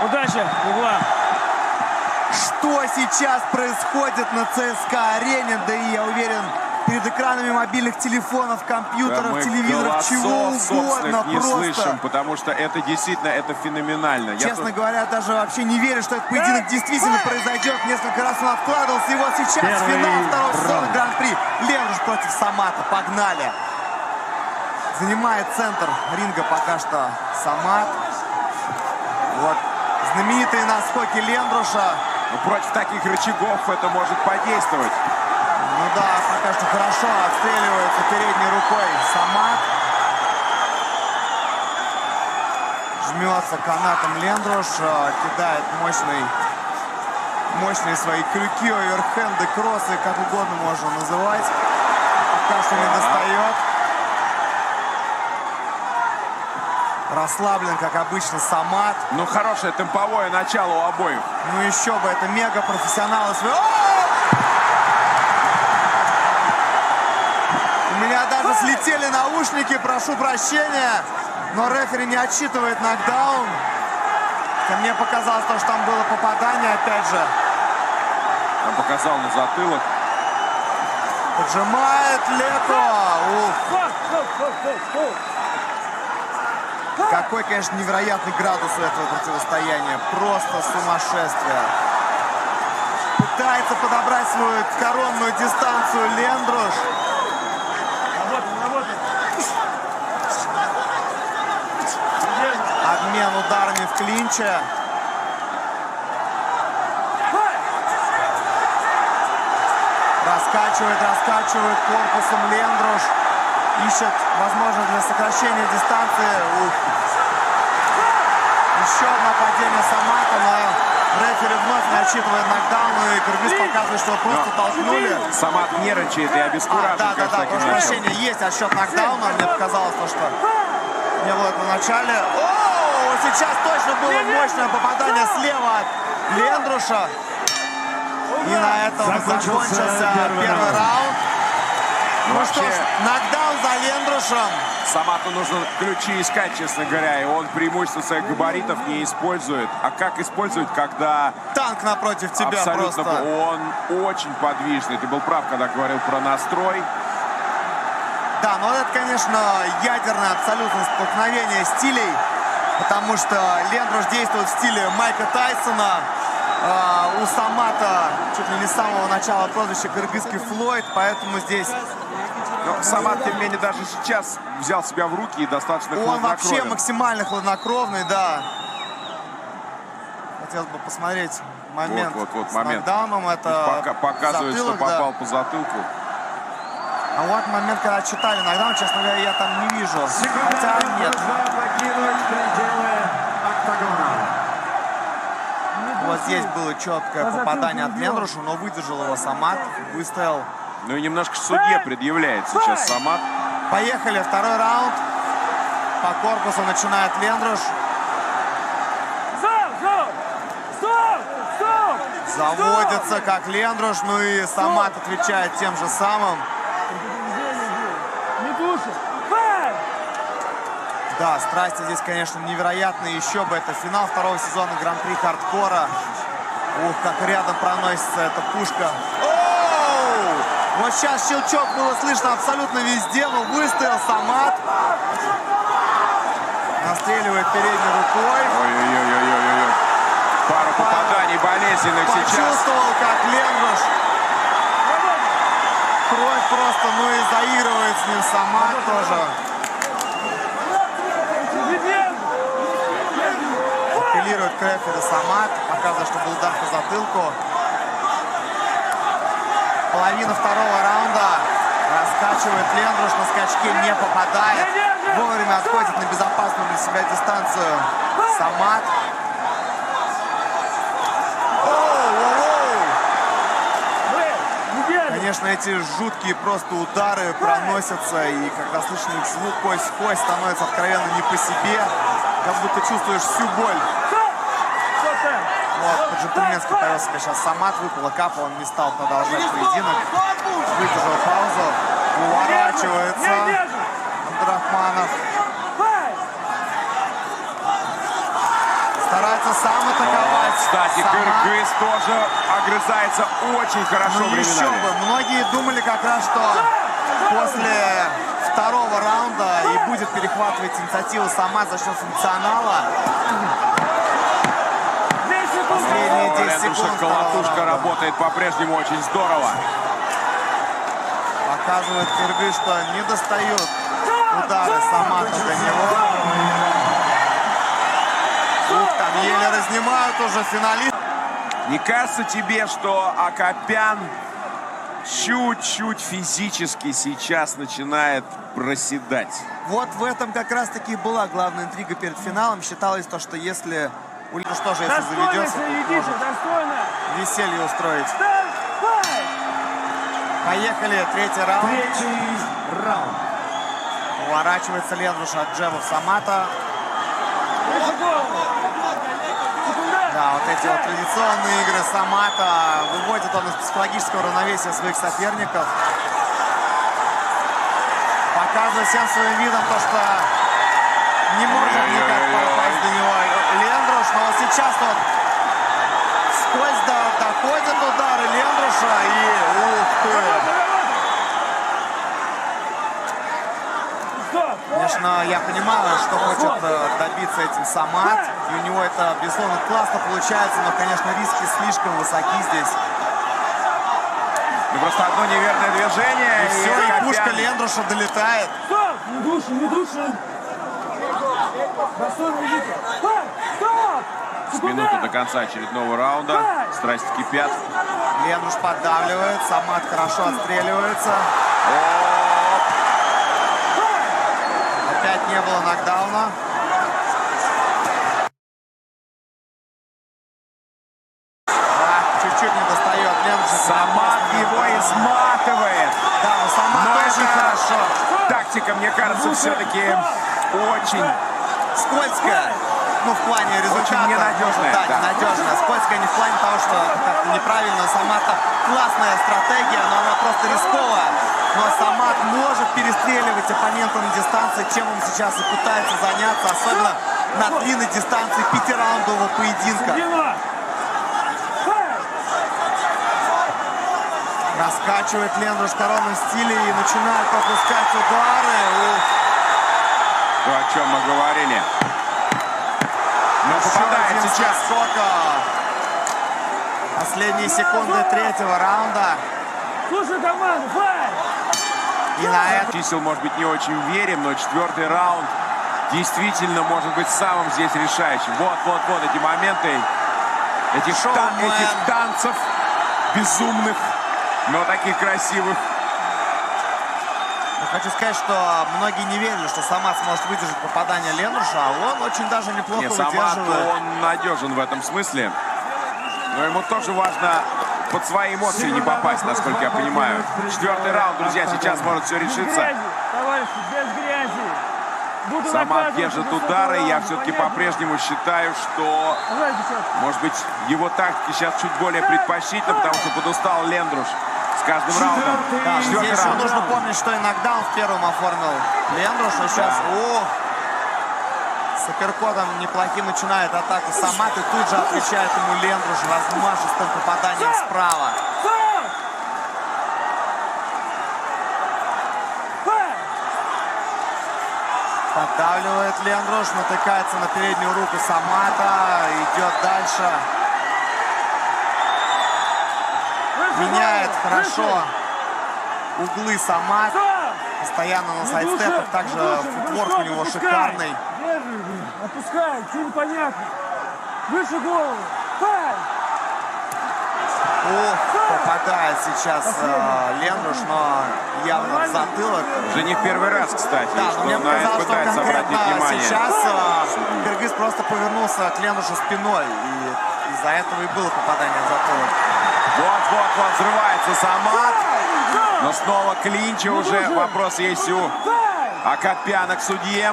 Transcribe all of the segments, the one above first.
Удачи, угла. Что сейчас происходит на ЦСКА-арене? Да и я уверен, перед экранами мобильных телефонов, компьютеров, да, телевизоров, чего угодно. Не слышим, потому что это действительно феноменально. Честно говоря, даже вообще не верю, что этот поединок действительно произойдет. Несколько раз он откладывался. И вот сейчас финал второго сезона Гран-при. Лендруш против Самата. Погнали. Занимает центр ринга пока что Самат. Вот знаменитые наскоки Лендруша. Но против таких рычагов это может подействовать. Ну да, пока что хорошо отстреливается передней рукой Самат. Жмется канатом Лендруш, кидает мощные свои крюки, оверхенды, кроссы, как угодно можно называть. Пока что не достает. Расслаблен, как обычно, Самат. Ну, хорошее темповое начало у обоих. Ну еще бы, это мега профессионалы. У меня даже слетели наушники, прошу прощения. Но рефери не отсчитывает нокдаун. Мне показалось, что там было попадание, опять же. Он показал на затылок. Поджимает Леко. Какой, конечно, невероятный градус у этого противостояния. Просто сумасшествие. Пытается подобрать свою коронную дистанцию Лендруш. Обмен ударами в клинче. Раскачивает корпусом Лендруш. Ищет возможность для сокращения дистанции. Еще одно падение Самата, но рефери вновь не отсчитывает нокдаун, и кыргыз показывает, что просто толкнули. Самат нервничает и обескуражен. Да, прошу прощения, есть отсчет нокдауна. Мне показалось, что не было это в начале. О, сейчас точно было мощное попадание слева от Лендруша. И на этом закончился первый раунд. Ну что ж, нокдаун за Лендрушем. Самату нужно ключи искать, честно говоря, и он преимущество своих габаритов не использует. А как использовать, когда... Танк напротив тебя абсолютно просто. Он очень подвижный. Ты был прав, когда говорил про настрой. Да, но это, конечно, ядерное абсолютно столкновение стилей, потому что Лендруш действует в стиле Майка Тайсона. У Самата чуть ли не с самого начала прозвище кыргызский Флойд, поэтому здесь... Но Самат, тем не менее, даже сейчас взял себя в руки и достаточно хладнокровен. Он вообще максимально хладнокровный, да. Хотелось бы посмотреть момент вот с момент. нокдауном. Это показывает, затылок, что попал по затылку. А вот момент, когда читали нокдаун, честно говоря, я там не вижу. Хотя нет. Вот здесь было четкое попадание от Лендруша, но выдержал его Самат, выстоял. Ну и немножко судье предъявляет сейчас Самат. Поехали, второй раунд. По корпусу начинает Лендруш. Заводится как Лендруш, ну и Самат отвечает тем же самым. Да, страсти здесь, конечно, невероятные. Еще бы, это финал второго сезона Гран-при хардкора. Ух, как рядом проносится эта пушка. Оу! Вот сейчас щелчок было слышно абсолютно везде, но выстоял Самат. Настреливает передней рукой. Ой-ой-ой-ой-ой. Пару попаданий болезненных сейчас. Почувствовал, как Лендруш. Кровь просто, ну и заигрывает с ним Самат тоже. Апеллирует к рефери Самат. Показывает, что был удар по затылку. Половина второго раунда. Раскачивает Лендруш, на скачке не попадает. Вовремя отходит на безопасную для себя дистанцию Самат. Конечно, эти жуткие просто удары проносятся, и когда слышно их звук кость в кость, становится откровенно не по себе, как будто чувствуешь всю боль. Вот, по-джентльменски повел себя сейчас Самат, выпала капа, он не стал продолжать поединок. Выдержал паузу, уворачивается Абдурахманов. Старается сам атаковать. Кстати, Самат. кыргыз тоже огрызается очень хорошо Ну еще временами. бы. Многие думали как раз, что после второго раунда и будет перехватывать инициативу Самат за счет функционала. Последние 10 Лендруша секунд второго колотушка раунда. работает по-прежнему очень здорово. Показывает кыргыз, что не достают удары Самата до него. Ух, там еле разнимают уже финалист. Не кажется тебе, что Акопян чуть-чуть физически сейчас начинает проседать? Вот в этом как раз-таки была главная интрига перед финалом. Считалось то, что если... Ну что же, если заведется, то может веселье устроить. Поехали, третий раунд. Уворачивается Лендруш от джебов Самата. Да, вот эти вот традиционные игры Самата. Выводит он из психологического равновесия своих соперников. Показывает всем своим видом то, что не может никак попасть до него Лендруш. Но вот сейчас вот вскользь доходит удары Лендруша и ух ты! Конечно, я понимаю, что хочет добиться этим Самат. И у него это, безусловно, классно получается, но, конечно, риски слишком высоки здесь. Ну, просто одно неверное движение. И все, и Акопян- пушка Лендруша долетает. Стоп! Не души, не души! Достойно идите! Стоп! С минуты до конца очередного раунда. Страсти кипят. Лендруш поддавливает, Самат хорошо отстреливается. Опять не было нокдауна. Чуть-чуть не достает Лендруша. Самат его изматывает. Да, но Самат Но очень это- хорошо. Тактика, мне кажется, все-таки очень... Скользкая. Ну, в плане результата. ненадежная, Да, да. ненадежная. Скользкая не в плане того, что как-то неправильно. У Самата классная стратегия, но она просто рисковая. Но Самат может перестреливать оппонента на дистанции, чем он сейчас и пытается заняться, особенно на длинной дистанции пятираундового поединка. Дина! Раскачивает Лендруш в коронном стиле и начинает пропускать удары. Ух. То, о чем мы говорили. Но попадает Еще один сейчас. скока. Последние секунды третьего раунда. Слушай команду, файт! И на этом Чисел, может быть, не очень верим, но четвертый раунд действительно может быть самым здесь решающим. Вот эти моменты, этих танцев безумных, но таких красивых. хочу сказать, что многие не верили, что Самат сможет выдержать попадание Лендруша, а он очень даже неплохо Не, Самат, выдерживает. он надежен в этом смысле. Но ему тоже важно под свои эмоции не попасть, насколько я понимаю. Четвертый раунд, друзья, сейчас может все Без решиться. грязи, товарищи, без грязи. Буду Самат наказан держит за удары. Я раунд, все-таки понятно? по-прежнему считаю, что, Давай, девчонки. может быть, его тактика сейчас чуть более предпочтительна, потому что подустал Лендруш с каждым раундом. Да, Четвертый здесь еще раунд. нужно помнить, что и нокдаун в первом оформил Лендруш, а сейчас с апперкотом неплохим начинает атаку Самат, и тут же отвечает ему Лендруш размашистым попаданием справа. Стоп! Файт! Поддавливает Лендруш, натыкается на переднюю руку Самата, идет дальше. Выше Меняет голову, хорошо выше. углы Самат. Стоп! Постоянно на Не сайдстепах, души, также не души, футворк стоп, у него отпускай. шикарный. Держи, блин, отпускай, что непонятно. Выше голову. Файт! Попадает сейчас Лендруш, но явно в затылок. Уже не в первый раз, кстати, Да, но что мне на это показалось, что пытается обратить конкретно внимание. сейчас кыргыз просто повернулся к Лендрушу спиной. И из-за этого и было попадание в затылок. Вот, взрывается Самат. Но снова клинча уже. Вопрос есть у Файт! Акопяна к судье.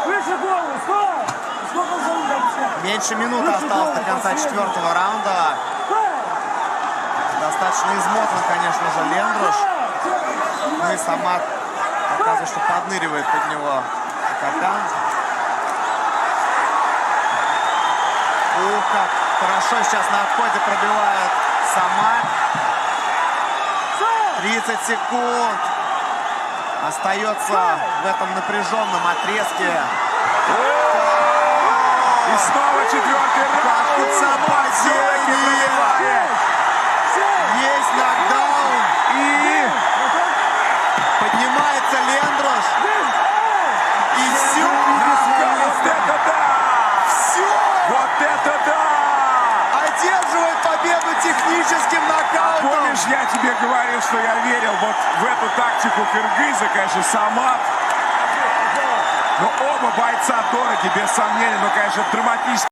Выше голову, стоп! Сколько зовут вообще? Меньше минуты осталось до конца четвертого раунда. Достаточно измотан, конечно же, Лендруш. Ну и Самат показывает, что подныривает под него Акопян. как хорошо сейчас на отходе пробивает Самат. 30 секунд. Остается в этом напряженном отрезке. И снова четвертый раунд. Самат все-таки пробивает. Есть нокдаун. И Поднимается Лендруш. И все. вот это да! Все. Вот это да! Одерживает победу техническим нокаутом. Помнишь, я тебе говорил, что я верил вот в эту тактику кыргыза, конечно, Самат. Но оба бойца дороги, без сомнения, но, конечно, драматически.